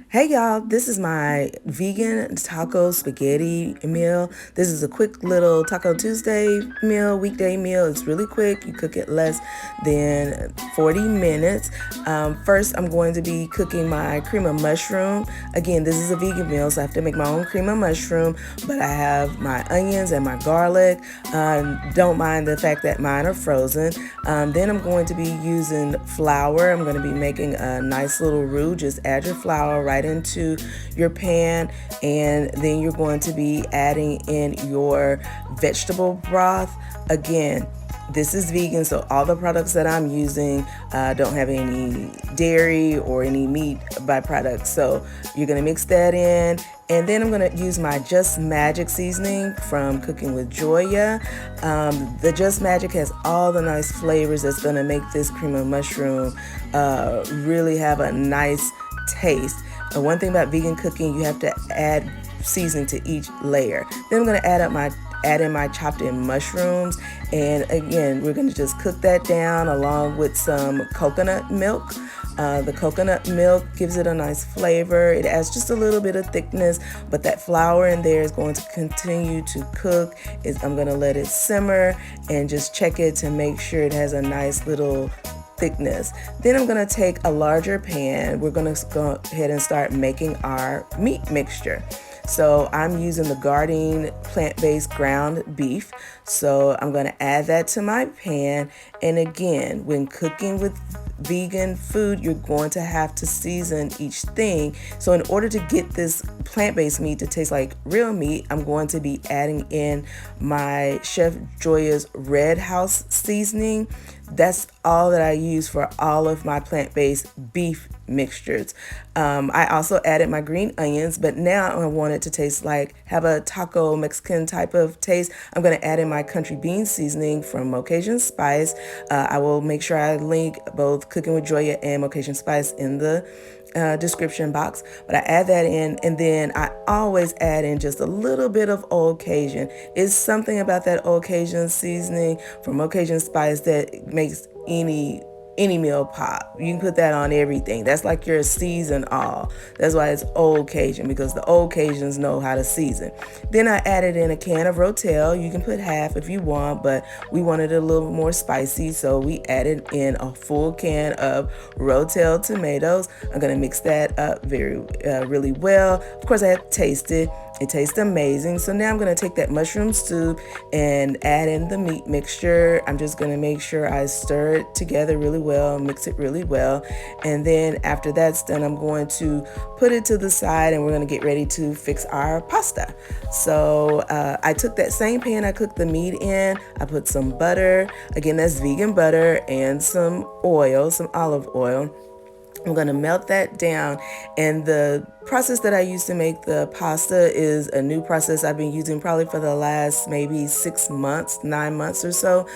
Hey y'all, this is my vegan taco spaghetti meal. This is a quick little Taco Tuesday meal, weekday meal. It's really quick. You cook it less than 40 minutes. First, I'm going to be cooking my cream of mushroom. Again, this is a vegan meal, so I have to make my own cream of mushroom, but I have my onions and my garlic. Don't mind the fact that mine are frozen. Then I'm going to be using flour. I'm going to be making a nice little roux. Just add your flour right into your pan, and then you're going to be adding in your vegetable broth. Again, this is vegan, so all the products that I'm using don't have any dairy or any meat byproducts. So you're going to mix that in. And then I'm going to use my Just Magic seasoning from Cooking with Joya. The Just Magic has all the nice flavors that's going to make this cream of mushroom really have a nice taste. One thing about vegan cooking, you have to add seasoning to each layer. Then I'm going to add in my chopped in mushrooms, and again we're going to just cook that down along with some coconut milk. The coconut milk gives it a nice flavor. It adds just a little bit of thickness, but that flour in there is going to continue to cook. I'm going to let it simmer and just check it to make sure it has a nice little thickness. Then I'm going to take a larger pan. We're going to go ahead and start making our meat mixture. So I'm using the Gardein plant-based ground beef. So I'm going to add that to my pan. And again, when cooking with vegan food, you're going to have to season each thing. So in order to get this plant-based meat to taste like real meat, I'm going to be adding in my Chef Joya's Red House seasoning. That's all that I use for all of my plant-based beef mixtures. I also added my green onions, but now I want it to taste like, have a taco Mexican type of taste. I'm going to add in my country bean seasoning from Cajun Spice. I will make sure I link both Cooking with Joya and Cajun Spice in the description box, but I add that in, and then I always add in just a little bit of Old Cajun. It's something about that Old Cajun seasoning from Cajun Spice that makes any meal pop. You can put that on everything. That's like your season all. That's why it's Old Cajun, because the Old Cajuns know how to season. Then I added in a can of Rotel. You can put half if you want, but we wanted it a little more spicy, so we added in a full can of Rotel tomatoes. I'm gonna mix that up really well. Of course, I have to taste it. It tastes amazing. So now I'm going to take that mushroom soup and add in the meat mixture. I'm just going to make sure I stir it together really well, mix it really well. And then after that's done, I'm going to put it to the side, and we're going to get ready to fix our pasta. So I took that same pan I cooked the meat in. I put some butter. Again, that's vegan butter, and some oil, some olive oil. I'm going to melt that down, and the process that I use to make the pasta is a new process I've been using probably for the last maybe 6 months, 9 months or so,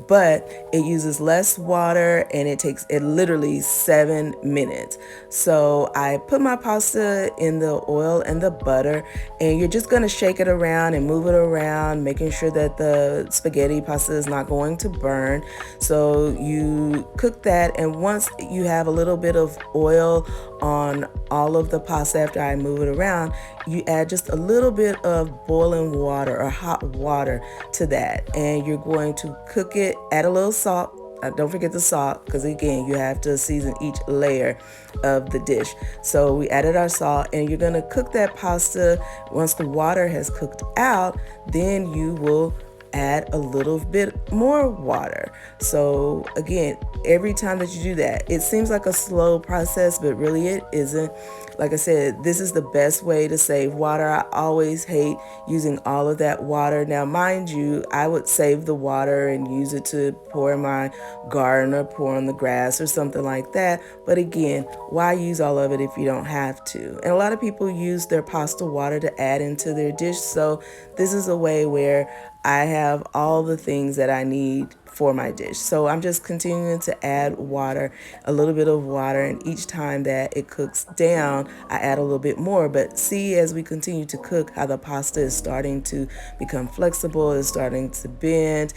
but it uses less water and it takes it literally 7 minutes. So I put my pasta in the oil and the butter, and you're just going to shake it around and move it around, making sure that the spaghetti pasta is not going to burn. So you cook that, and once you have a little bit of oil on all of the pasta after I move it around, you add just a little bit of boiling water or hot water to that, and you're going to cook it. Add a little salt. Don't forget the salt, because again, you have to season each layer of the dish. So we added our salt, and you're going to cook that pasta. Once the water has cooked out, then you will add a little bit more water. So again, every time that you do that, it seems like a slow process, but really it isn't. Like I said, this is the best way to save water. I always hate using all of that water. Now, mind you, I would save the water and use it to pour in my garden or pour on the grass or something like that. But again, why use all of it if you don't have to? And a lot of people use their pasta water to add into their dish. So this is a way where I have all the things that I need for my dish. So I'm just continuing to add water, a little bit of water, and each time that it cooks down, I add a little bit more. But see, as we continue to cook, how the pasta is starting to become flexible, is starting to bend.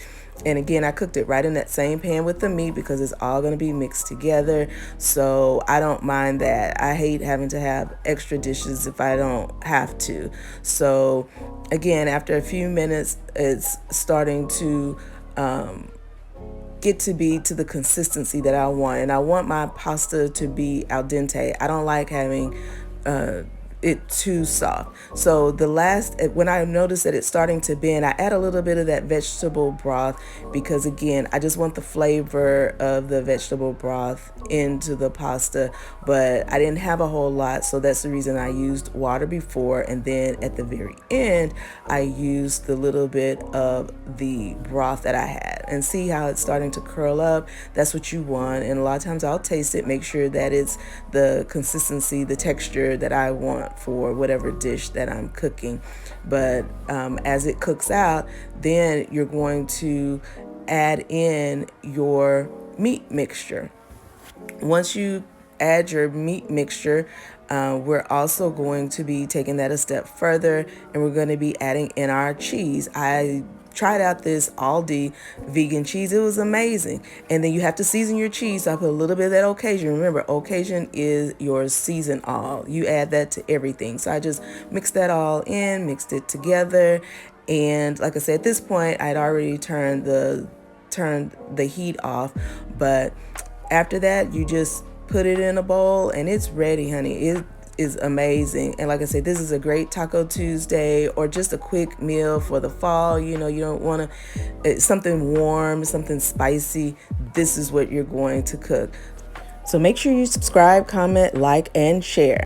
And again, I cooked it right in that same pan with the meat because it's all going to be mixed together. So I don't mind that. I hate having to have extra dishes if I don't have to. So again, after a few minutes, it's starting to get to be to the consistency that I want. And I want my pasta to be al dente. I don't like having it too soft. So the last, when I notice that it's starting to bend, I add a little bit of that vegetable broth because again, I just want the flavor of the vegetable broth into the pasta, but I didn't have a whole lot, so that's the reason I used water before, and then at the very end I used the little bit of the broth that I had. And see how it's starting to curl up? That's what you want. And a lot of times I'll taste it, make sure that it's the consistency, the texture that I want for whatever dish that I'm cooking. But as it cooks out, then you're going to add in your meat mixture. Once you add your meat mixture, we're also going to be taking that a step further, and we're going to be adding in our cheese. I tried out this Aldi vegan cheese. It was amazing. And then you have to season your cheese. So I put a little bit of that occasion. Remember, occasion is your season all. You add that to everything. So I just mixed that all in, mixed it together. And like I said, at this point, I'd already turned the heat off. But after that, you just put it in a bowl and it's ready, honey. It is amazing. And like I said, this is a great Taco Tuesday or just a quick meal for the fall. You know, you don't want to, something warm, something spicy. This is what you're going to cook. So make sure you subscribe, comment, like, and share.